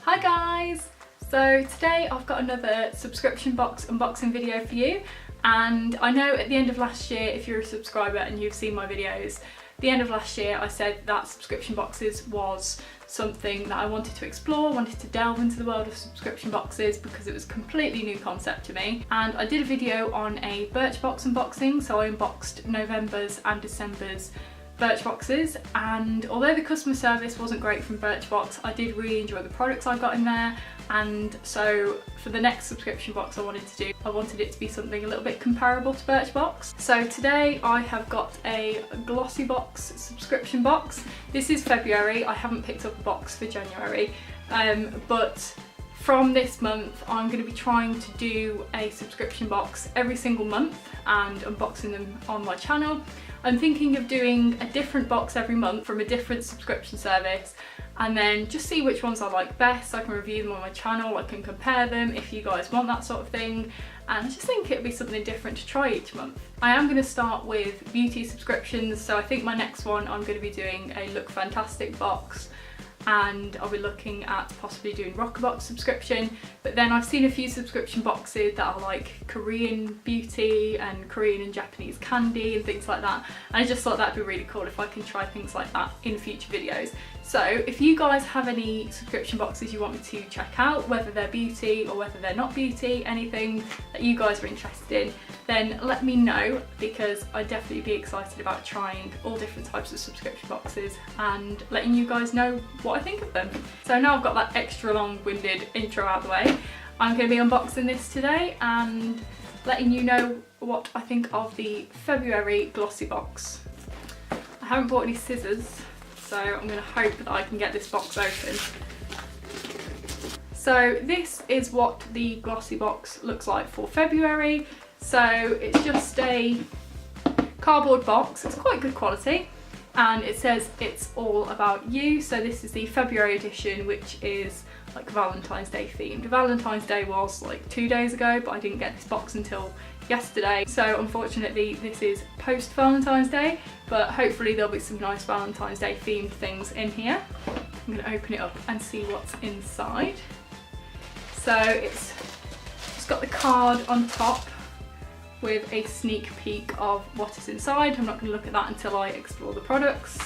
Hi guys! So today I've got another subscription box unboxing video for you, and I know at the end of last year, if you're a subscriber and you've seen my videos, the end of last year I said that subscription boxes was something that I wanted to explore, wanted to delve into the world of subscription boxes because it was a completely new concept to me. And I did a video on a Birchbox unboxing, so I unboxed November's and December's Birchboxes, and although the customer service wasn't great from Birchbox, I did really enjoy the products I got in there. And so for the next subscription box I wanted to do, I wanted it to be something a little bit comparable to Birchbox. So today I have got a Glossybox subscription box. This is February, I haven't picked up a box for January, but from this month I'm going to be trying to do a subscription box every single month and unboxing them on my channel. I'm thinking of doing a different box every month from a different subscription service, and then just see which ones I like best. I can review them on my channel, I can compare them if you guys want that sort of thing, and I just think it'd be something different to try each month. I am going to start with beauty subscriptions, so I think my next one I'm going to be doing a Look Fantastic box, and I'll be looking at possibly doing Rockerbox subscription. But then I've seen a few subscription boxes that are like Korean beauty and Korean and Japanese candy and things like that, and I just thought that'd be really cool if I can try things like that in future videos. So if you guys have any subscription boxes you want me to check out, whether they're beauty or whether they're not beauty, anything that you guys are interested in, then let me know, because I'd definitely be excited about trying all different types of subscription boxes and letting you guys know what I think of them. So now I've got that extra long-winded intro out of the way, I'm going to be unboxing this today and letting you know what I think of the February Glossybox. I haven't bought any scissors, so I'm going to hope that I can get this box open. So this is what the Glossybox looks like for February. So it's just a cardboard box, it's quite good quality, and it says it's all about you. So this is the February edition, which is like Valentine's Day themed. Valentine's Day was like 2 days ago, but I didn't get this box until yesterday, so unfortunately this is post Valentine's Day, but hopefully there'll be some nice Valentine's Day themed things in here. I'm going to open it up and see what's inside. So it's got the card on top with a sneak peek of what is inside. I'm not going to look at that until I explore the products.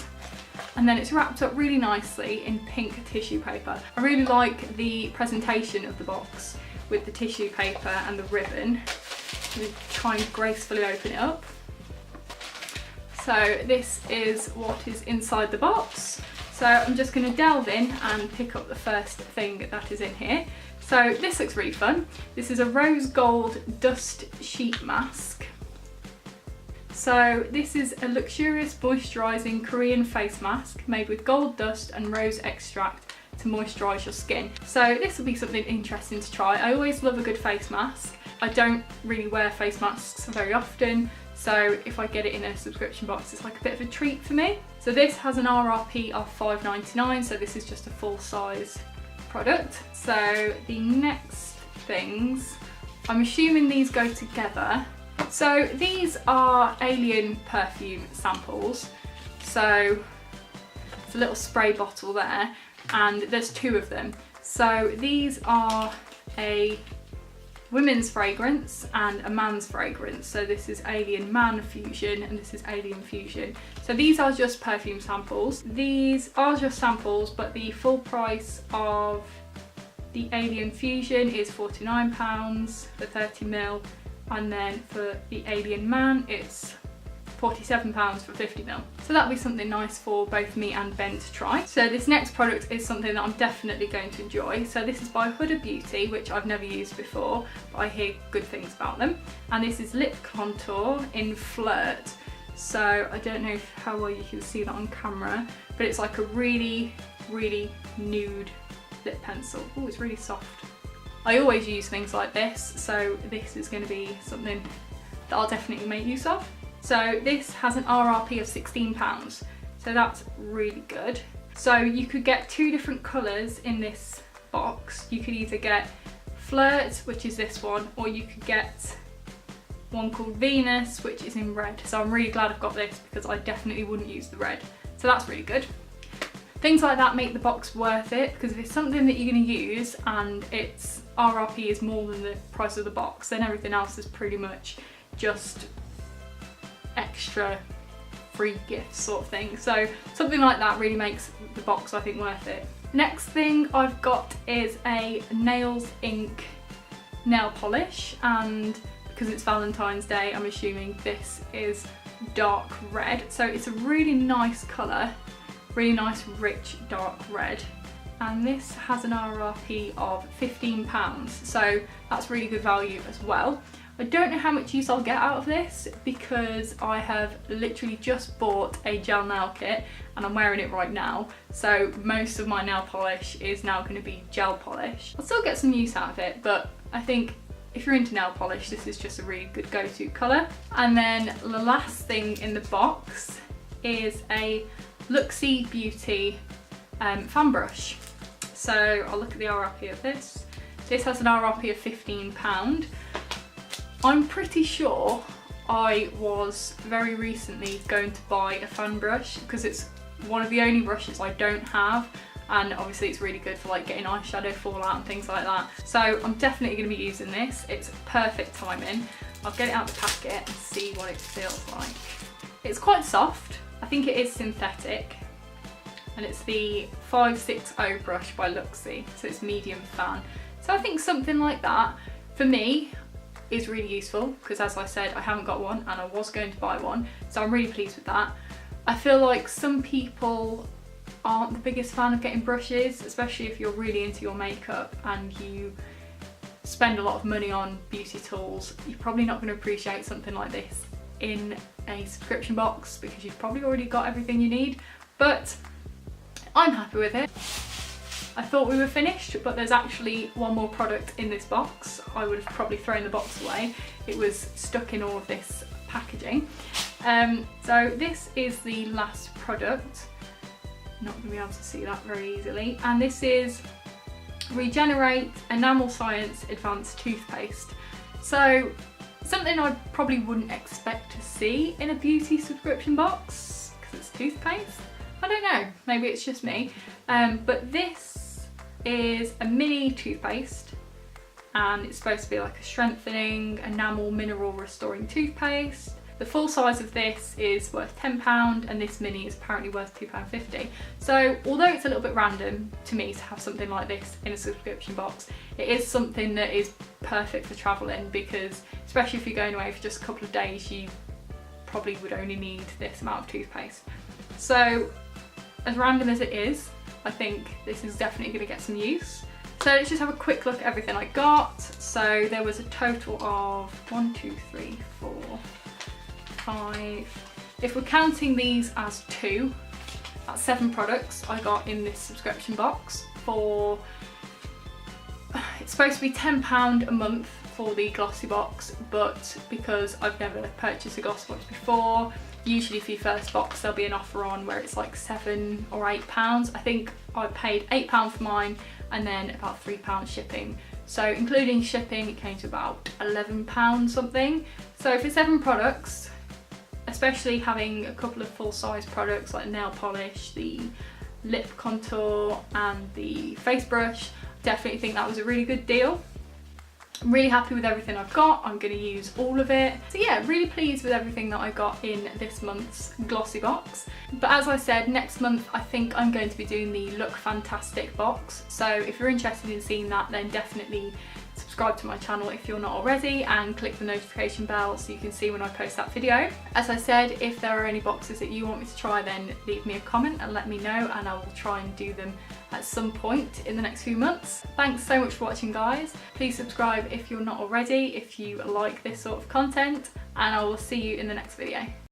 And then it's wrapped up really nicely in pink tissue paper. I really like the presentation of the box with the tissue paper and the ribbon. I'm going to try and gracefully open it up. So this is what is inside the box. So I'm just going to delve in and pick up the first thing that is in here. So this looks really fun. This is a rose gold dust sheet mask. So this is a luxurious moisturising Korean face mask made with gold dust and rose extract to moisturise your skin. So this will be something interesting to try. I always love a good face mask. I don't really wear face masks very often, so if I get it in a subscription box, it's like a bit of a treat for me. So this has an RRP of $5.99, so this is just a full size product. So the next things, I'm assuming these go together. So these are Alien perfume samples. So it's a little spray bottle there, and there's two of them. So these are a women's fragrance and a man's fragrance. So this is Alien Man Fusion and this is Alien Fusion. So these are just perfume samples. These are just samples, but the full price of the Alien Fusion is £49 for 30ml, and then for the Alien Man it's £47 for 50ml. So that'll be something nice for both me and Ben to try. So this next product is something that I'm definitely going to enjoy. So this is by Huda Beauty, which I've never used before, but I hear good things about them. And this is lip contour in Flirt. So I don't know how well you can see that on camera, but it's like a really, really nude lip pencil. Oh, it's really soft. I always use things like this, so this is going to be something that I'll definitely make use of. So this has an RRP of £16, so that's really good. So you could get two different colours in this box. You could either get Flirt, which is this one, or you could get one called Venus, which is in red. So I'm really glad I've got this because I definitely wouldn't use the red. So that's really good. Things like that make the box worth it, because if it's something that you're going to use and its RRP is more than the price of the box, then everything else is pretty much just extra free gifts sort of thing. So something like that really makes the box, I think, worth it. Next thing I've got is a Nails Ink nail polish, and because it's Valentine's Day, I'm assuming this is dark red. So it's a really nice colour, really nice rich dark red, and this has an RRP of £15, so that's really good value as well. I don't know how much use I'll get out of this because I have literally just bought a gel nail kit and I'm wearing it right now, so most of my nail polish is now going to be gel polish. I'll still get some use out of it, but I think if you're into nail polish, this is just a really good go-to colour. And then the last thing in the box is a Luxy Beauty fan brush. So I'll look at the RRP of this. This has an RRP of £15. I'm pretty sure I was very recently going to buy a fan brush because it's one of the only brushes I don't have, and obviously it's really good for like getting eyeshadow fallout and things like that. So I'm definitely going to be using this. It's perfect timing. I'll get it out the packet and see what it feels like. It's quite soft. I think it is synthetic, and it's the 560 brush by Luxy, so it's medium fan. So I think something like that for me is really useful because, as I said, I haven't got one and I was going to buy one, so I'm really pleased with that. I feel like some people aren't the biggest fan of getting brushes, especially if you're really into your makeup and you spend a lot of money on beauty tools. You're probably not going to appreciate something like this in a subscription box because you've probably already got everything you need, but I'm happy with it. I thought we were finished, but there's actually one more product in this box. I would have probably thrown the box away. It was stuck in all of this packaging. So this is the last product. Not going to be able to see that very easily. And this is Regenerate Enamel Science Advanced Toothpaste. So something I probably wouldn't expect to see in a beauty subscription box because it's toothpaste. I don't know, maybe it's just me. But this is a mini toothpaste and it's supposed to be like a strengthening, enamel, mineral restoring toothpaste. The full size of this is worth £10 and this mini is apparently worth £2.50. So although it's a little bit random to me to have something like this in a subscription box, it is something that is perfect for travelling because especially if you're going away for just a couple of days, you probably would only need this amount of toothpaste. So as random as it is, I think this is definitely going to get some use. So let's just have a quick look at everything I got. So there was a total of 1, 2, 3, 4, 5. If we're counting these as 2, that's 7 products I got in this subscription box for, it's supposed to be £10 a month for the Glossybox, but because I've never purchased a Glossybox before, usually for your first box there'll be an offer on where it's like £7 or £8. I think I paid £8 for mine and then about £3 shipping. So including shipping it came to about £11 something. So for 7 products, especially having a couple of full-size products like nail polish, the lip contour and the face brush, definitely think that was a really good deal. I'm really happy with everything I've got. I'm going to use all of it. So yeah, really pleased with everything that I got in this month's Glossybox. But as I said, next month I think I'm going to be doing the Look Fantastic box. So if you're interested in seeing that, then definitely subscribe to my channel if you're not already and click the notification bell so you can see when I post that video. As I said, if there are any boxes that you want me to try, then leave me a comment and let me know and I will try and do them at some point in the next few months. Thanks so much for watching, guys. Please subscribe if you're not already, if you like this sort of content, and I will see you in the next video.